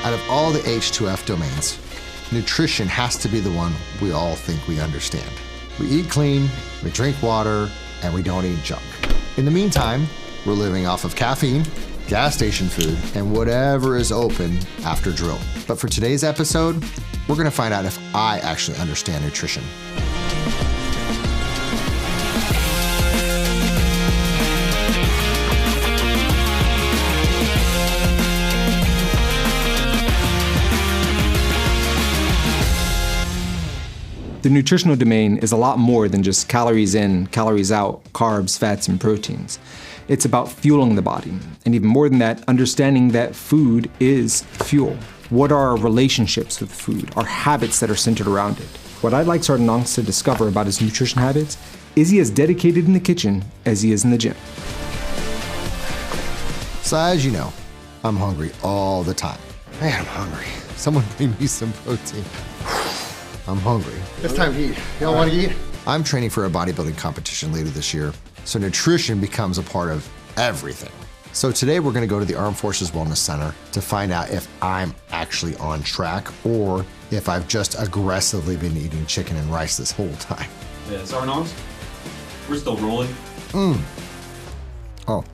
Out of all the H2F domains, nutrition has to be the one we all think we understand. We eat clean, we drink water, and we don't eat junk. In the meantime, we're living off of caffeine, gas station food, and whatever is open after drill. But for today's episode, we're gonna find out if I actually understand nutrition. The nutritional domain is a lot more than just calories in, calories out, carbs, fats, and proteins. It's about fueling the body, and even more than that, understanding that food is fuel. What are our relationships with food, our habits that are centered around it? What I'd like Sergeant Aungst to discover about his nutrition habits is he as dedicated in the kitchen as he is in the gym. So as you know, I'm hungry all the time. Man, I'm hungry. Someone bring me some protein. I'm hungry. It's time to eat. Y'all want to eat? I'm training for a bodybuilding competition later this year, so nutrition becomes a part of everything. So today we're going to go to the Armed Forces Wellness Center to find out if I'm actually on track or if I've just aggressively been eating chicken and rice this whole time. Yeah, Sergeant Aungst, we're still rolling. Oh.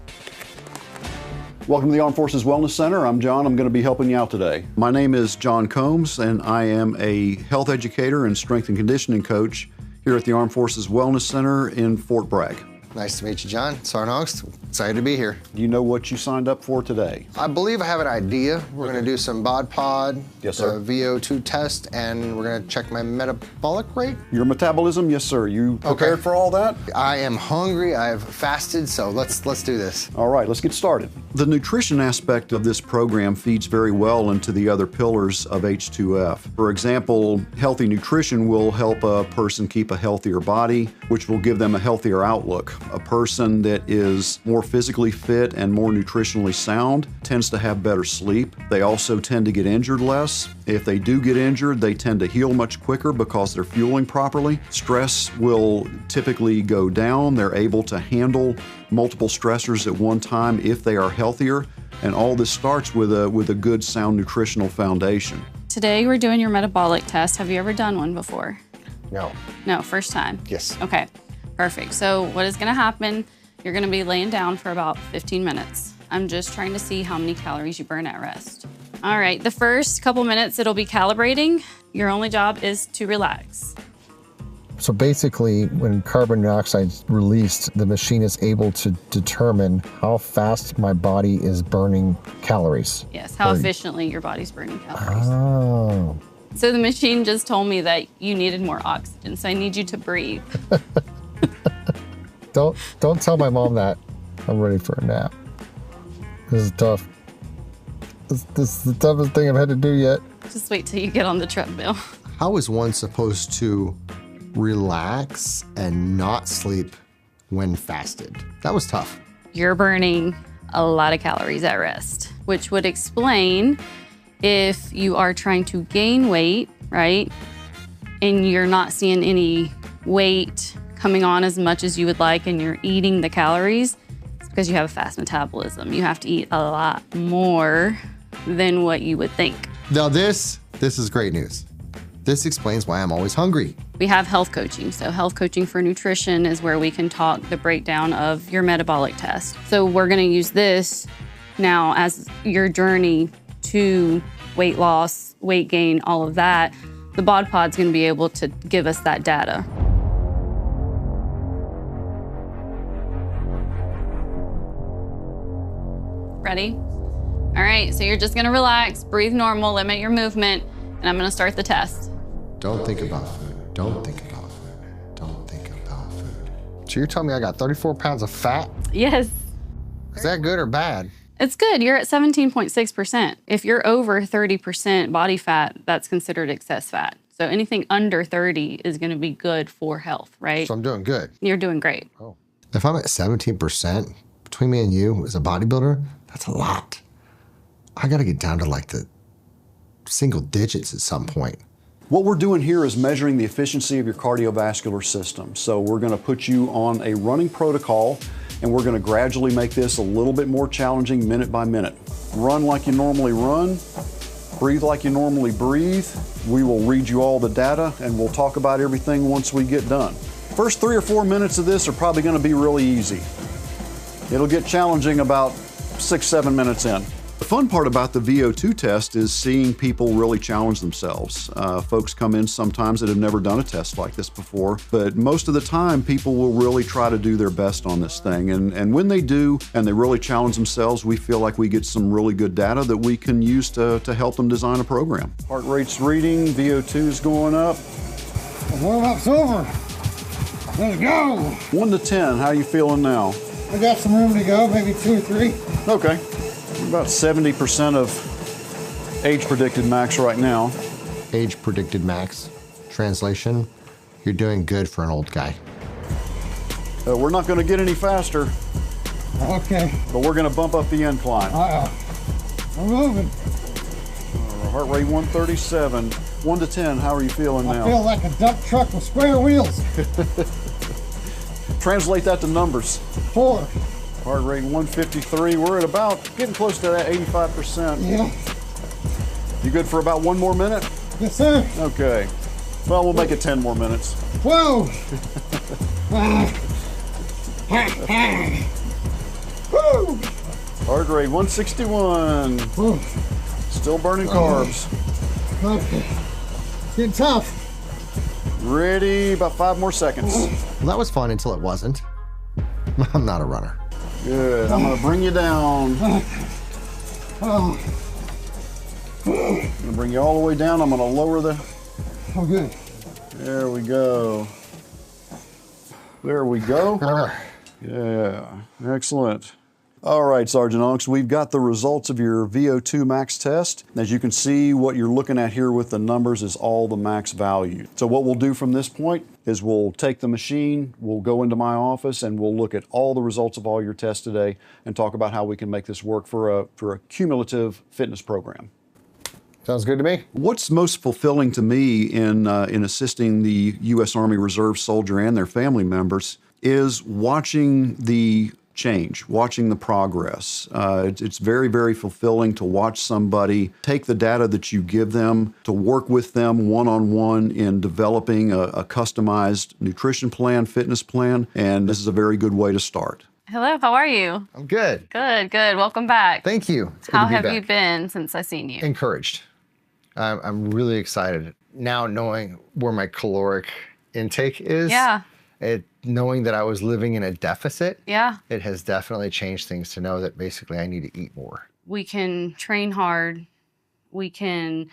Welcome to the Armed Forces Wellness Center. I'm John. I'm going to be helping you out today. My name is John Combs, and I am a health educator and strength and conditioning coach here at the Armed Forces Wellness Center in Fort Bragg. Nice to meet you, John. Sergeant Aungst, excited to be here. Do you know what you signed up for today? I believe I have an idea. We're going to do some bod pod, Yes, sir. the VO2 test, and we're going to check my metabolic rate. Your metabolism? Yes, sir. You prepared for all that? I am hungry. I've fasted, so let's do this. All right, let's get started. The nutrition aspect of this program feeds very well into the other pillars of H2F. For example, healthy nutrition will help a person keep a healthier body, which will give them a healthier outlook. A person that is more physically fit and more nutritionally sound tends to have better sleep. They also tend to get injured less. If they do get injured, they tend to heal much quicker because they're fueling properly. Stress will typically go down. They're able to handle multiple stressors at one time if they are healthier. And all this starts with a good, sound nutritional foundation. Today we're doing your metabolic test. Have you ever done one before? No. No, first time? Yes. Okay, perfect. So what is gonna happen, you're gonna be laying down for about 15 minutes. I'm just trying to see how many calories you burn at rest. All right, the first couple minutes it'll be calibrating. Your only job is to relax. So basically, when carbon dioxide is released, the machine is able to determine how fast my body is burning calories. Yes, how efficiently your body's burning calories. Oh. So the machine just told me that you needed more oxygen, so I need you to breathe. Don't tell my mom that. I'm ready for a nap. This is tough. This is the toughest thing I've had to do yet. Just wait till you get on the treadmill. How is one supposed to relax and not sleep when fasted? That was tough. You're burning a lot of calories at rest, which would explain if you are trying to gain weight, right? And you're not seeing any weight coming on as much as you would like and you're eating the calories, it's because you have a fast metabolism. You have to eat a lot more than what you would think. Now this is great news. This explains why I'm always hungry. We have health coaching. So health coaching for nutrition is where we can talk the breakdown of your metabolic test. So we're gonna use this now as your journey to weight loss, weight gain, all of that. The bod pod's gonna be able to give us that data. Ready? All right, so you're just gonna relax, breathe normal, limit your movement, and I'm gonna start the test. Don't think about food. Don't think about food. Don't think about food. So you're telling me I got 34 pounds of fat? Yes. Is that good or bad? It's good. You're at 17.6%. If you're over 30% body fat, that's considered excess fat. So anything under 30 is going to be good for health, right? So I'm doing good. You're doing great. Oh. If I'm at 17%, between me and you as a bodybuilder, that's a lot. I got to get down to like the single digits at some point. What we're doing here is measuring the efficiency of your cardiovascular system. So we're going to put you on a running protocol, and we're going to gradually make this a little bit more challenging minute by minute. Run like you normally run, Breathe like you normally breathe. We will read you all the data and we'll talk about everything once we get done. First 3 or 4 minutes of this are probably going to be really easy. It'll get challenging about 6-7 minutes in. The fun part about the VO2 test is seeing people really challenge themselves. Folks come in sometimes that have never done a test like this before, but most of the time people will really try to do their best on this thing. And when they do, and they really challenge themselves, we feel like we get some really good data that we can use to help them design a program. Heart rate's reading, VO2 is going up. Warm-up's over. Let's go. 1 to 10, how are you feeling now? I got some room to go, maybe 2 or 3. Okay. About 70% of age predicted max right now. Age predicted max. Translation, you're doing good for an old guy. We're not going to get any faster, Okay. but we're going to bump up the incline. I'm moving. Heart rate 137. 1 to 10, how are you feeling I now? feel like a dump truck with square wheels. Translate that to numbers. 4. Heart rate 153. We're at about getting close to that 85%. Yeah. You good for about 1 more minute? Yes, sir. Okay. Well, we'll make it 10 more minutes. Whoa. Woo. Heart rate 161. Woo. Still burning carbs. Okay. It's getting tough. Ready, about 5 more seconds. Well, that was fun until it wasn't. I'm not a runner. Good, I'm gonna bring you down. Oh, I'm gonna bring you all the way down. I'm gonna lower the, oh good. there we go. There we go. Yeah, excellent. All right, Sergeant Aungst, we've got the results of your VO2 max test. As you can see, what you're looking at here with the numbers is all the max value. So what we'll do from this point is we'll take the machine, we'll go into my office, and we'll look at all the results of all your tests today and talk about how we can make this work for a cumulative fitness program. Sounds good to me. What's most fulfilling to me in assisting the U.S. Army Reserve soldier and their family members is watching the change, watching the progress. It's very, very fulfilling to watch somebody take the data that you give them, to work with them one-on-one in developing a customized nutrition plan, fitness plan, and this is a very good way to start. Hello, how are you? I'm good. Good, good. Welcome back. Thank you. It's good How to be have back. you been since I've seen you? Encouraged. I'm really excited now knowing where my caloric intake is. Yeah. Knowing that I was living in a deficit, Yeah. it has definitely changed things to know that basically I need to eat more. We can train hard. We can,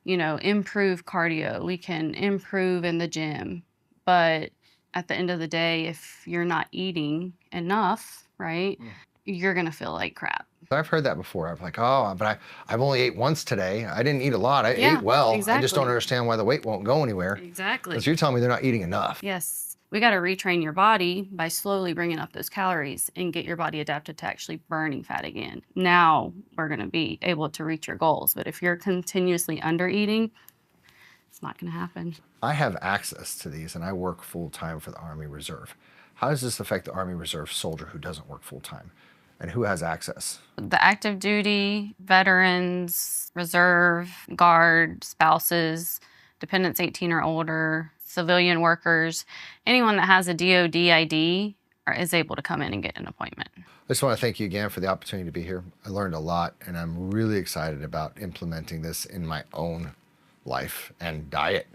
improve cardio. We can improve in the gym. But at the end of the day, if you're not eating enough, right, you're going to feel like crap. I've heard that before. I'm like, oh, but I've only ate once today. I didn't eat a lot. I ate well. Exactly. I just don't understand why the weight won't go anywhere. Exactly. Because you're telling me they're not eating enough. Yes. We got to retrain your body by slowly bringing up those calories and get your body adapted to actually burning fat again. Now we're going to be able to reach your goals. But if you're continuously under eating, it's not going to happen. I have access to these and I work full time for the Army Reserve. How does this affect the Army Reserve soldier who doesn't work full time? And who has access? The active duty, veterans, reserve, guard, spouses, dependents 18 or older, civilian workers, anyone that has a DOD ID is able to come in and get an appointment. I just want to thank you again for the opportunity to be here. I learned a lot and I'm really excited about implementing this in my own life and diet.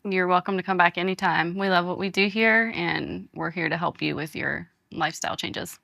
You're welcome to come back anytime. We love what we do here and we're here to help you with your lifestyle changes.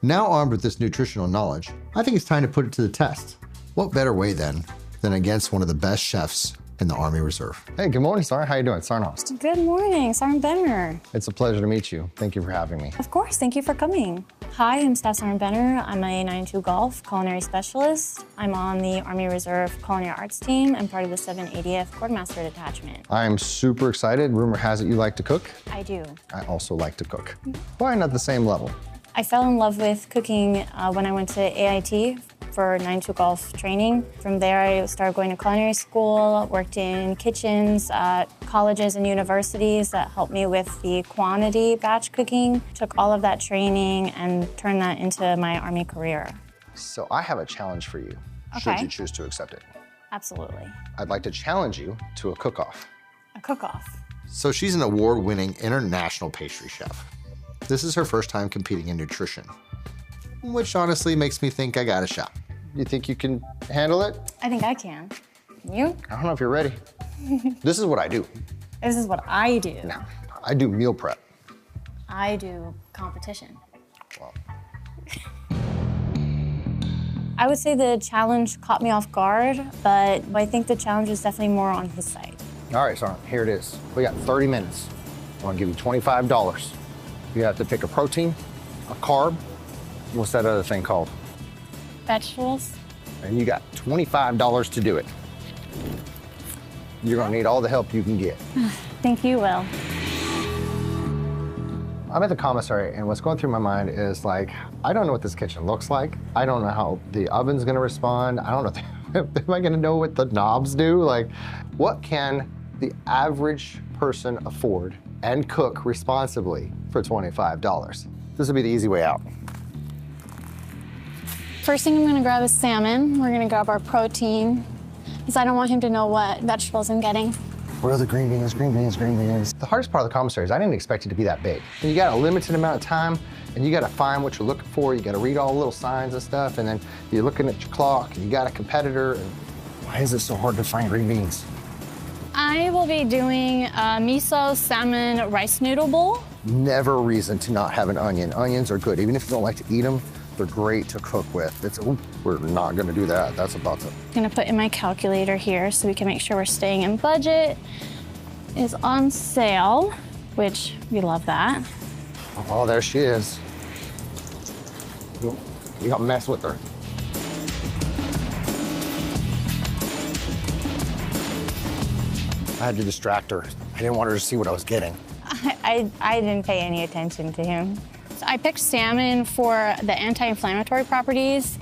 Now armed with this nutritional knowledge, I think it's time to put it to the test. What better way then than against one of the best chefs in the Army Reserve? Hey, good morning, Sergeant. How you doing? Sergeant Aungst. Good morning, Sergeant Benner. It's a pleasure to meet you. Thank you for having me. Of course, thank you for coming. Hi, I'm Staff Sergeant Benner. I'm a 9-2 Golf culinary specialist. I'm on the Army Reserve Culinary Arts team. I'm part of the 780th Quartermaster Detachment. I'm super excited. Rumor has it you like to cook. I do. I also like to cook. Why not the same level? I fell in love with cooking when I went to AIT for 9-2 Golf training. From there, I started going to culinary school, worked in kitchens at colleges and universities that helped me with the quantity batch cooking. Took all of that training and turned that into my Army career. So I have a challenge for you. should Okay. you choose to accept it. Absolutely. I'd like to challenge you to a cook-off. A cook-off. So she's an award-winning international pastry chef. This is her first time competing in nutrition, which honestly makes me think I got a shot. You think you can handle it? I think I can. You? I don't know if you're ready. This is what I do. This is what I do. No, I do meal prep. I do competition. Well, I would say the challenge caught me off guard, but I think the challenge is definitely more on his side. all right, Sergeant, here it is. We got 30 minutes. I'm gonna give you $25. You have to pick a protein, a carb, what's that other thing called? Vegetables? And you got $25 to do it. You're gonna need all the help you can get. Think you will. I'm at the commissary, and what's going through my mind is like, I don't know what this kitchen looks like. I don't know how the oven's gonna respond. I don't know, am I gonna know what the knobs do? Like, what can the average person afford and cook responsibly for $25? This would be the easy way out. First thing I'm gonna grab is salmon. We're gonna grab our protein, because I don't want him to know what vegetables I'm getting. Where are the green beans, green beans, green beans? The hardest part of the commissary is I didn't expect it to be that big. And you got a limited amount of time, and you gotta find what you're looking for. You gotta read all the little signs and stuff, and then you're looking at your clock, and you got a competitor, and why is it so hard to find green beans? I will be doing a miso salmon rice noodle bowl. Never a reason to not have an onion. Onions are good, even if you don't like to eat them, they're great to cook with. We're not gonna do that. That's about to. I'm gonna put in my calculator here so we can make sure we're staying in budget. Is on sale, which we love that. Oh, there she is. You don't mess with her. I had to distract her. I didn't want her to see what I was getting. I didn't pay any attention to him. So I picked salmon for the anti-inflammatory properties,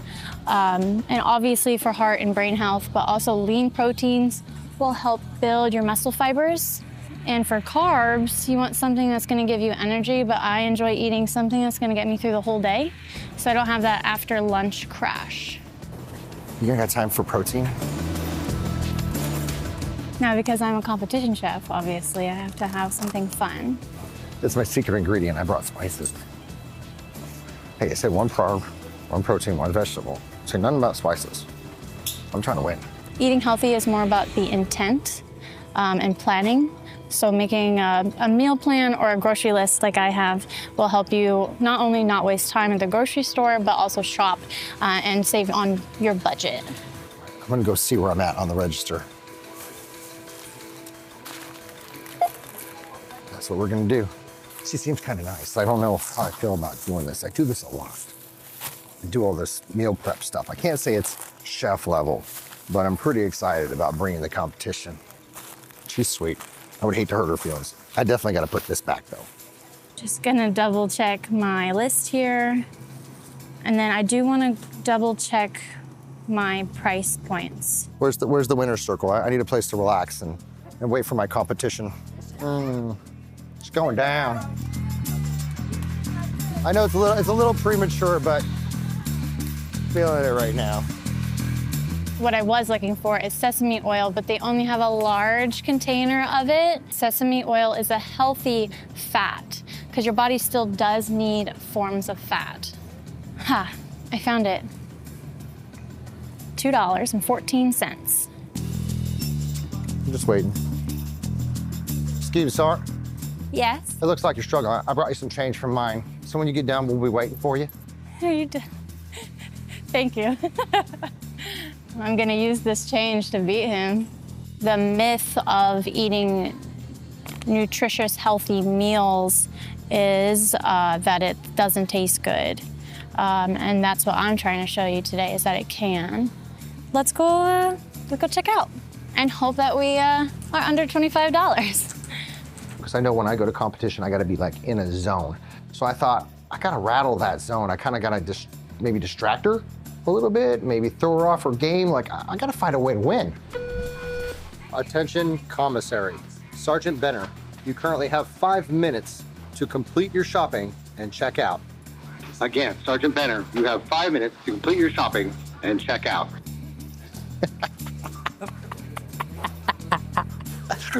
and obviously for heart and brain health, but also lean proteins will help build your muscle fibers. And for carbs, you want something that's gonna give you energy, but I enjoy eating something that's gonna get me through the whole day, so I don't have that after lunch crash. You gonna got time for protein? Now, because I'm a competition chef, obviously, I have to have something fun. It's my secret ingredient. I brought spices. Hey, I said one carb, one protein, one vegetable. Say nothing about spices. I'm trying to win. Eating healthy is more about the intent and planning. So making a meal plan or a grocery list like I have will help you not only not waste time at the grocery store, but also shop and save on your budget. I'm gonna go see where I'm at on the register. That's what we're gonna do. She seems kind of nice. I don't know how I feel about doing this. I do this a lot. I do all this meal prep stuff. I can't say it's chef level, but I'm pretty excited about bringing the competition. She's sweet. I would hate to hurt her feelings. I definitely gotta put this back though. Just gonna double check my list here. And then I do wanna double check my price points. Where's the winner's circle? I need a place to relax and wait for my competition. It's going down. I know it's a little premature, but feeling it right now. What I was looking for is sesame oil, but they only have a large container of it. Sesame oil is a healthy fat, because your body still does need forms of fat. Ha, I found it. $2.14. I'm just waiting. Excuse me, sir. Yes? It looks like you're struggling. I brought you some change from mine. So when you get down, we'll be waiting for you. Thank you. I'm gonna use this change to beat him. The myth of eating nutritious, healthy meals is that it doesn't taste good. And that's what I'm trying to show you today, is that it can. Let's go check out and hope that we are under $25. Because I know when I go to competition, I gotta be like in a zone. So I thought, I gotta rattle that zone. I kinda gotta maybe distract her a little bit, maybe throw her off her game. Like, I gotta find a way to win. Attention, commissary. Sergeant Benner, you currently have 5 minutes to complete your shopping and check out. Again, Sergeant Benner, you have 5 minutes to complete your shopping and check out.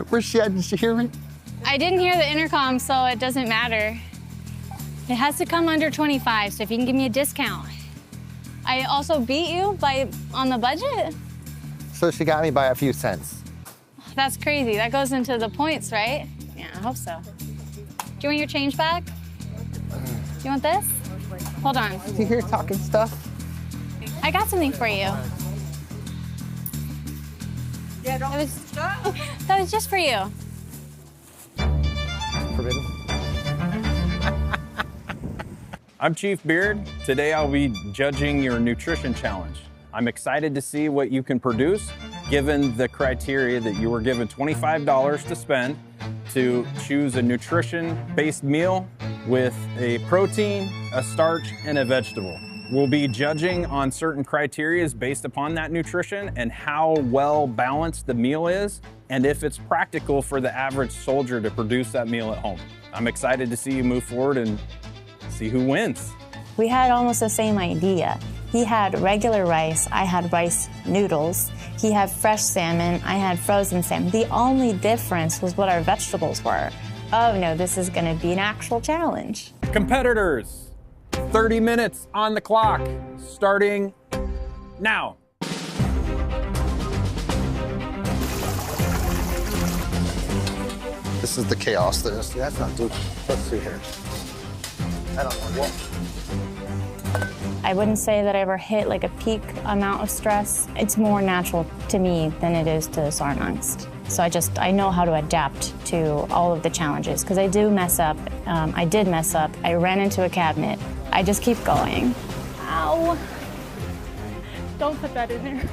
Where's she at? Did she hear me? I didn't hear the intercom, so it doesn't matter. It has to come under 25, so if you can give me a discount. I also beat you on the budget? So she got me by a few cents. That's crazy. That goes into the points, right? Yeah, I hope so. Do you want your change back? Do you want this? Hold on. Did you hear talking stuff? I got something for you. Yeah, don't That was just for you. Forbidden. I'm Chief Beard. Today I'll be judging your nutrition challenge. I'm excited to see what you can produce given the criteria that you were given $25 to spend to choose a nutrition-based meal with a protein, a starch, and a vegetable. We'll be judging on certain criteria based upon that nutrition and how well balanced the meal is and if it's practical for the average soldier to produce that meal at home. I'm excited to see you move forward and see who wins. We had almost the same idea. He had regular rice, I had rice noodles. He had fresh salmon, I had frozen salmon. The only difference was what our vegetables were. Oh no, this is gonna be an actual challenge. Competitors, 30 minutes on the clock, starting now. This is the chaos. That's not doing. Let's see here. I don't know what. I wouldn't say that I ever hit like a peak amount of stress. It's more natural to me than it is to Aungst. So I know how to adapt to all of the challenges because I do mess up. I did mess up. I ran into a cabinet. I just keep going. Ow. Don't put that in there.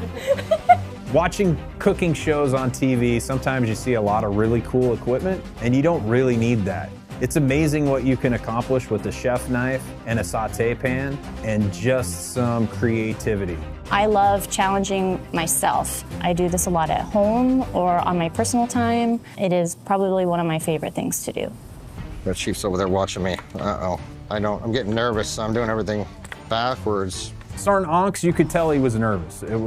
Watching cooking shows on TV, sometimes you see a lot of really cool equipment, and you don't really need that. It's amazing what you can accomplish with a chef knife and a sauté pan and just some creativity. I love challenging myself. I do this a lot at home or on my personal time. It is probably one of my favorite things to do. The chief's over there watching me. Uh-oh. I'm getting nervous. I'm doing everything backwards. Sergeant Aungst, you could tell he was nervous. It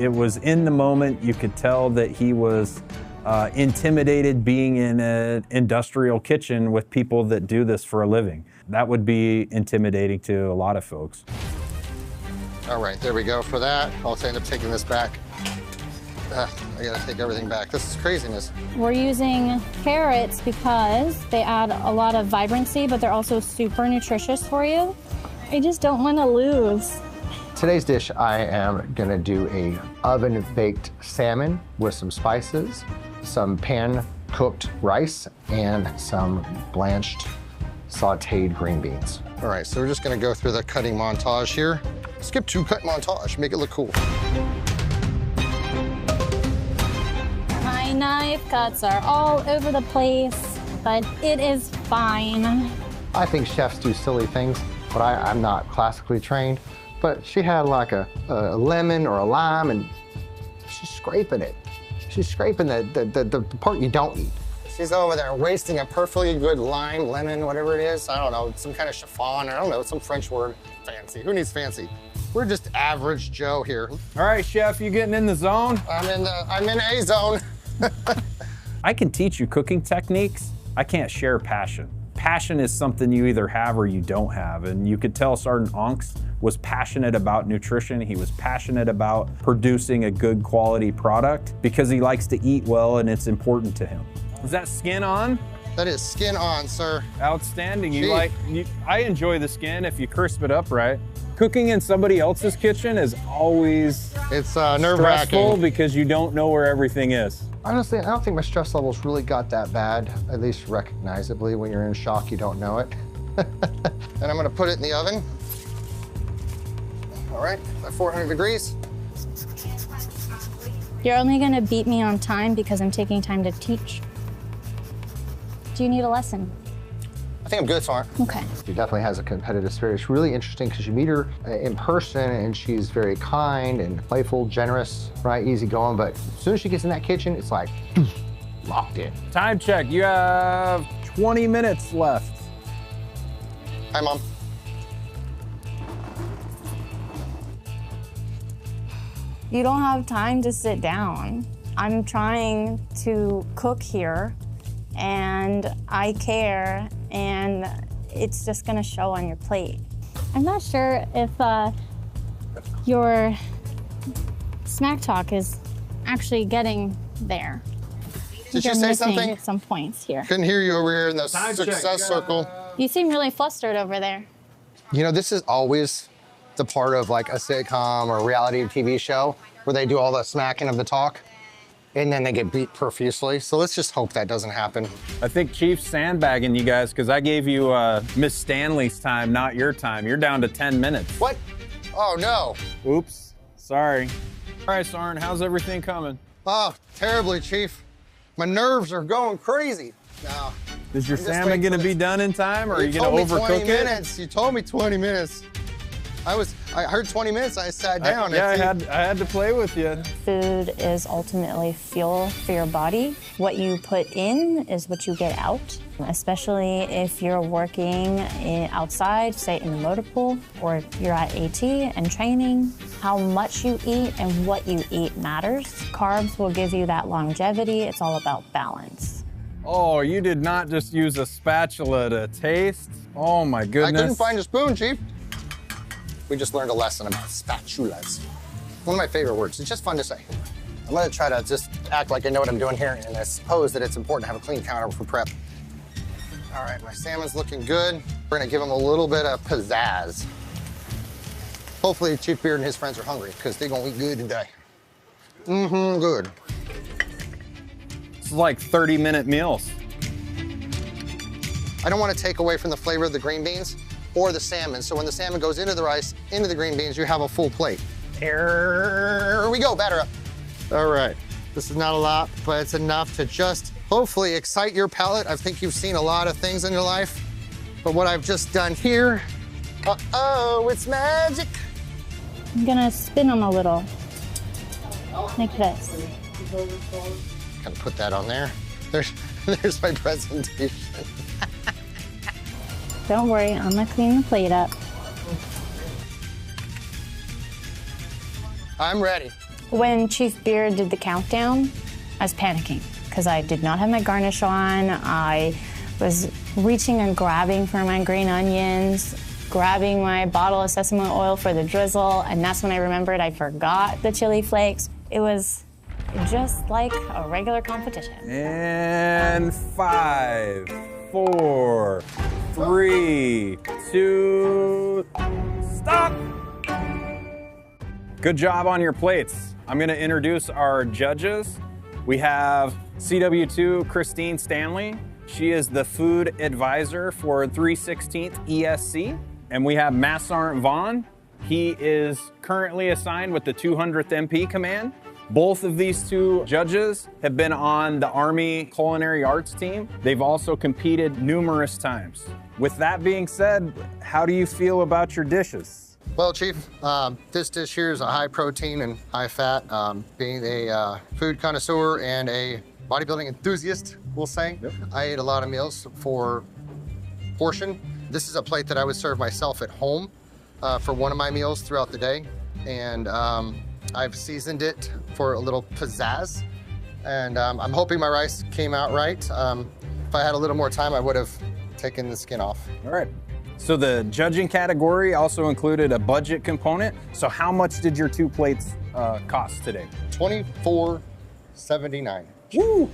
was in the moment. You could tell that he was intimidated being in an industrial kitchen with people that do this for a living. That would be intimidating to a lot of folks. All right, there we go for that. I'll end up taking this back. I gotta take everything back. This is craziness. We're using carrots because they add a lot of vibrancy, but they're also super nutritious for you. I just don't want to lose. Today's dish, I am gonna do a oven-baked salmon with some spices, some pan-cooked rice, and some blanched sauteed green beans. All right, so we're just gonna go through the cutting montage here. Skip to cut montage, make it look cool. My knife cuts are all over the place, but it is fine. I think chefs do silly things, but I'm not classically trained. But she had like a lemon or a lime, and she's scraping it. She's scraping the part you don't eat. She's over there wasting a perfectly good lime, lemon, whatever it is. I don't know, some kind of chiffon, I don't know, some French word. Fancy, who needs fancy? We're just average Joe here. All right, chef, you getting in the zone? I'm in a zone. I can teach you cooking techniques. I can't share passion. Passion is something you either have or you don't have, and you could tell Sergeant Aungst was passionate about nutrition. He was passionate about producing a good quality product because he likes to eat well and it's important to him. Is that skin on? That is skin on, sir. Outstanding. I enjoy the skin if you crisp it up right. Cooking in somebody else's kitchen is always nerve-wracking stressful because you don't know where everything is. Honestly, I don't think my stress levels really got that bad, at least recognizably. When you're in shock, you don't know it. And I'm gonna put it in the oven. All right, at 400 degrees. You're only gonna beat me on time because I'm taking time to teach. Do you need a lesson? I think I'm good, Sergeant. Okay. She definitely has a competitive spirit. It's really interesting because you meet her in person and she's very kind and playful, generous, right, easygoing. But as soon as she gets in that kitchen, it's like locked in. Time check. You have 20 minutes left. Hi, Mom. You don't have time to sit down. I'm trying to cook here, and I care, and it's just gonna show on your plate. I'm not sure if your snack talk is actually getting there. Did you say something? Some points here. Couldn't hear you over here in the success circle. You seem really flustered over there. You know, this is always the part of like a sitcom or a reality TV show where they do all the smacking of the talk and then they get beat profusely. So let's just hope that doesn't happen. I think Chief's sandbagging you guys because I gave you Miss Stanley's time, not your time. You're down to 10 minutes. What? Oh, no. Oops, sorry. All right, Soren, how's everything coming? Oh, terribly, Chief. My nerves are going crazy. No. Is your salmon gonna be done in time, or are you gonna overcook 20 it? minutes. You told me 20 minutes. I heard 20 minutes, I sat down. I had to play with you. Food is ultimately fuel for your body. What you put in is what you get out, especially if you're working outside, say in the motor pool, or you're at AT and training. How much you eat and what you eat matters. Carbs will give you that longevity. It's all about balance. Oh, you did not just use a spatula to taste? Oh my goodness. I couldn't find a spoon, Chief. We just learned a lesson about spatulas. One of my favorite words. It's just fun to say. I'm gonna try to just act like I know what I'm doing here, and I suppose that it's important to have a clean counter for prep. All right, my salmon's looking good. We're gonna give him a little bit of pizzazz. Hopefully Chief Beard and his friends are hungry, because they're gonna eat good today. Mm-hmm, good. It's like 30-minute meals. I don't want to take away from the flavor of the green beans or the salmon. So when the salmon goes into the rice, into the green beans, you have a full plate. Here we go, batter up. All right, this is not a lot, but it's enough to just hopefully excite your palate. I think you've seen a lot of things in your life, but what I've just done here, uh-oh, it's magic. I'm gonna spin them a little, like this. Gonna put that on there. There's my presentation. Don't worry, I'm gonna clean the plate up. I'm ready. When Chief Beard did the countdown, I was panicking because I did not have my garnish on. I was reaching and grabbing for my green onions, grabbing my bottle of sesame oil for the drizzle, and that's when I remembered I forgot the chili flakes. It was just like a regular competition. And 5, 4, 3, 2, stop! Good job on your plates. I'm gonna introduce our judges. We have CW2 Christine Stanley. She is the food advisor for 316th ESC. And we have Massart Vaughn. He is currently assigned with the 200th MP Command. Both of these two judges have been on the Army Culinary Arts team. They've also competed numerous times. With that being said, how do you feel about your dishes? Well, Chief, this dish here is a high protein and high fat. Being a food connoisseur and a bodybuilding enthusiast, we'll say, yep. I ate a lot of meals for portion. This is a plate that I would serve myself at home for one of my meals throughout the day. And I've seasoned it for a little pizzazz. And I'm hoping my rice came out right. If I had a little more time, I would have taken the skin off. All right. So the judging category also included a budget component. So how much did your two plates cost today? $24.79. Woo!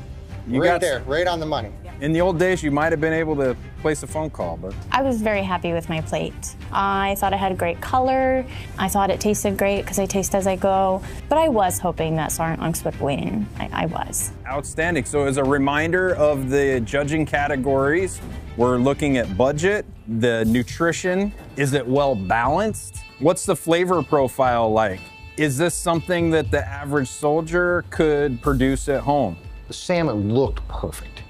You right got there, right on the money. In the old days, you might have been able to place a phone call, but... I was very happy with my plate. I thought it had great color. I thought it tasted great because I taste as I go. But I was hoping that Sergeant Aungst would win. I was. Outstanding. So as a reminder of the judging categories, we're looking at budget, the nutrition. Is it well balanced? What's the flavor profile like? Is this something that the average soldier could produce at home? The salmon looked perfect,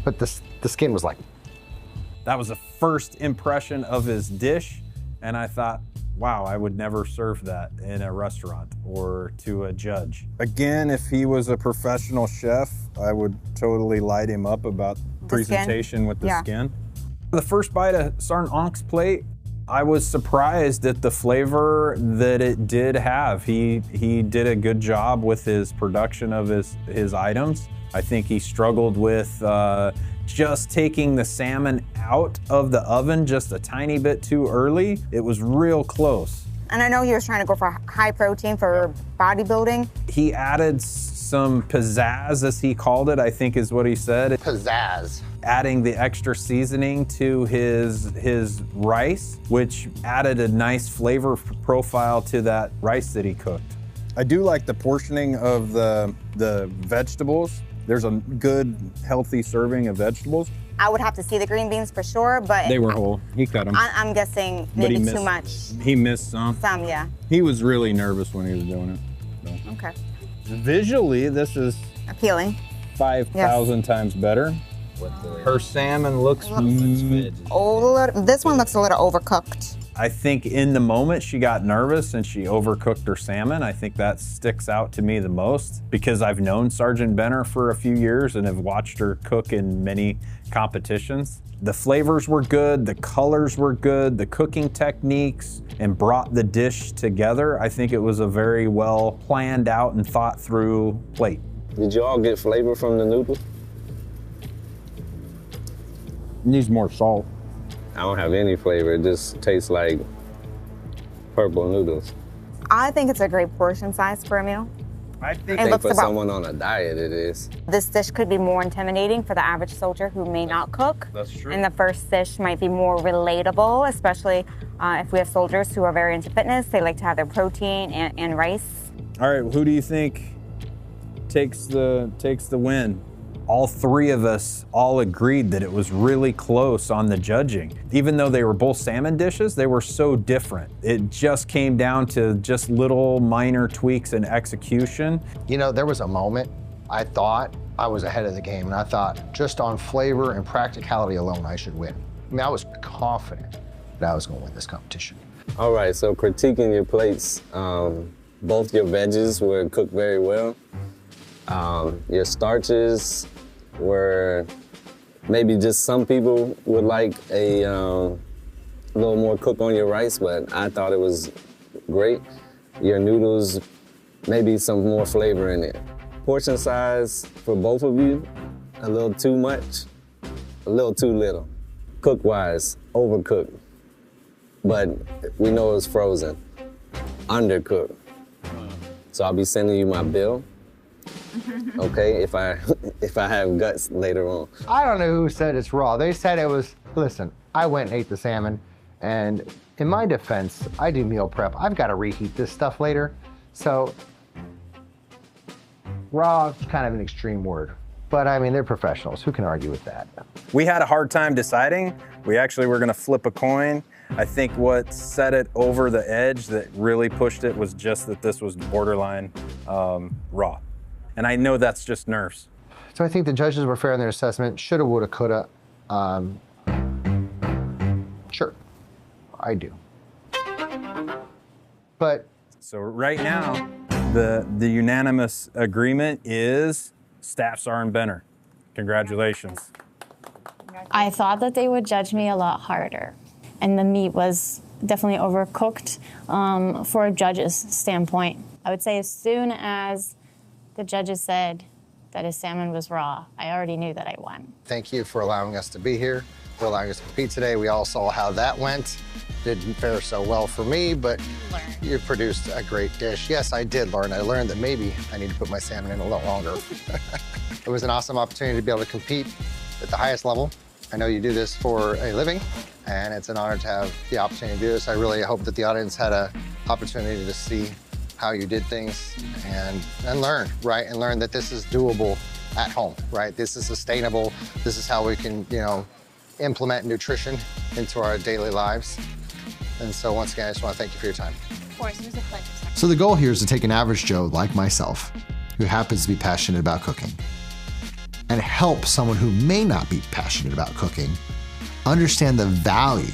but the skin was like... That was the first impression of his dish, and I thought, wow, I would never serve that in a restaurant or to a judge. Again, if he was a professional chef, I would totally light him up about presentation with the skin. The first bite of Sergeant Aungst's plate, I was surprised at the flavor that it did have. He did a good job with his production of his items. I think he struggled with just taking the salmon out of the oven just a tiny bit too early. It was real close. And I know he was trying to go for high protein for bodybuilding. He added some pizzazz, as he called it, I think is what he said. Pizzazz. Adding the extra seasoning to his rice, which added a nice flavor profile to that rice that he cooked. I do like the portioning of the vegetables. There's a good, healthy serving of vegetables. I would have to see the green beans for sure, but They were whole. He cut them. I'm guessing But he maybe too missed- much. He missed some. Some, yeah. He was really nervous when he was doing it. So. Okay. Visually, this is Appealing. 5,000 times better. Her salmon looks This one looks a little overcooked. I think in the moment she got nervous and she overcooked her salmon. I think that sticks out to me the most because I've known Sgt. Benner for a few years and have watched her cook in many competitions. The flavors were good, the colors were good, the cooking techniques, and brought the dish together. I think it was a very well planned out and thought through plate. Did you all get flavor from the noodles? Needs more salt. I don't have any flavor. It just tastes like purple noodles. I think it's a great portion size for a meal. I think I think looks for about- someone on a diet it is. This dish could be more intimidating for the average soldier who may not cook. That's true. And the first dish might be more relatable, especially if we have soldiers who are very into fitness. They like to have their protein and rice. All right, who do you think takes the win? All three of us all agreed that it was really close on the judging. Even though they were both salmon dishes, they were so different. It just came down to just little minor tweaks in execution. You know, there was a moment I thought I was ahead of the game, and I thought just on flavor and practicality alone, I should win. I mean, I was confident that I was going to win this competition. All right, so critiquing your plates, both your veggies were cooked very well. Your starches were maybe just some people would like a little more cook on your rice, but I thought it was great. Your noodles, maybe some more flavor in it. Portion size for both of you, a little too much, a little too little. Cook-wise, overcooked, but we know it's frozen, undercooked. So I'll be sending you my bill. Okay, if I have guts later on. I don't know who said it's raw. They said it was, listen, I went and ate the salmon, and in my defense, I do meal prep. I've got to reheat this stuff later. So raw is kind of an extreme word. But I mean, they're professionals. Who can argue with that? We had a hard time deciding. We actually were gonna flip a coin. I think what set it over the edge that really pushed it was just that this was borderline raw. And I know that's just nerves. So I think the judges were fair in their assessment. Shoulda, woulda, coulda. Sure, I do. But So right now, the unanimous agreement is Staff Sgt. Benner. Congratulations. I thought that they would judge me a lot harder, and the meat was definitely overcooked for a judge's standpoint. I would say as soon as the judges said that his salmon was raw, I already knew that I won. thank you for allowing us to be here, for allowing us to compete today. We all saw how that went. Didn't fare so well for me, but you produced a great dish. Yes, I did learn. I learned that maybe I need to put my salmon in a little longer. It was an awesome opportunity to be able to compete at the highest level. I know you do this for a living, and it's an honor to have the opportunity to do this. I really hope that the audience had an opportunity to see how you did things and learn, right? And learn that this is doable at home, right? This is sustainable. This is how we can, implement nutrition into our daily lives. And so once again, I just want to thank you for your time. Of course, it was a pleasure. So the goal here is to take an average Joe like myself, who happens to be passionate about cooking, and help someone who may not be passionate about cooking understand the value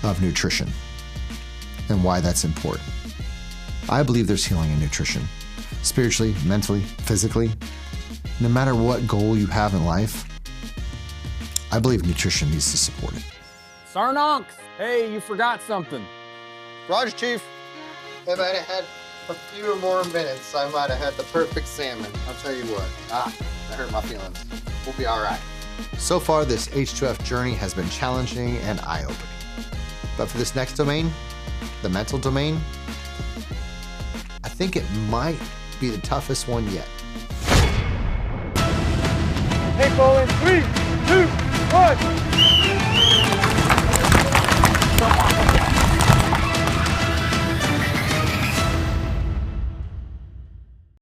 of nutrition and why that's important. I believe there's healing in nutrition, spiritually, mentally, physically. No matter what goal you have in life, I believe nutrition needs to support it. Aungst, hey, you forgot something. Roger, Chief. If I'd have had a few more minutes, I might have had the perfect salmon. I'll tell you what. That hurt my feelings. We'll be all right. So far, this H2F journey has been challenging and eye-opening. But for this next domain, the mental domain, I think it might be the toughest one yet. Hey, bowling, 3, 2, 1.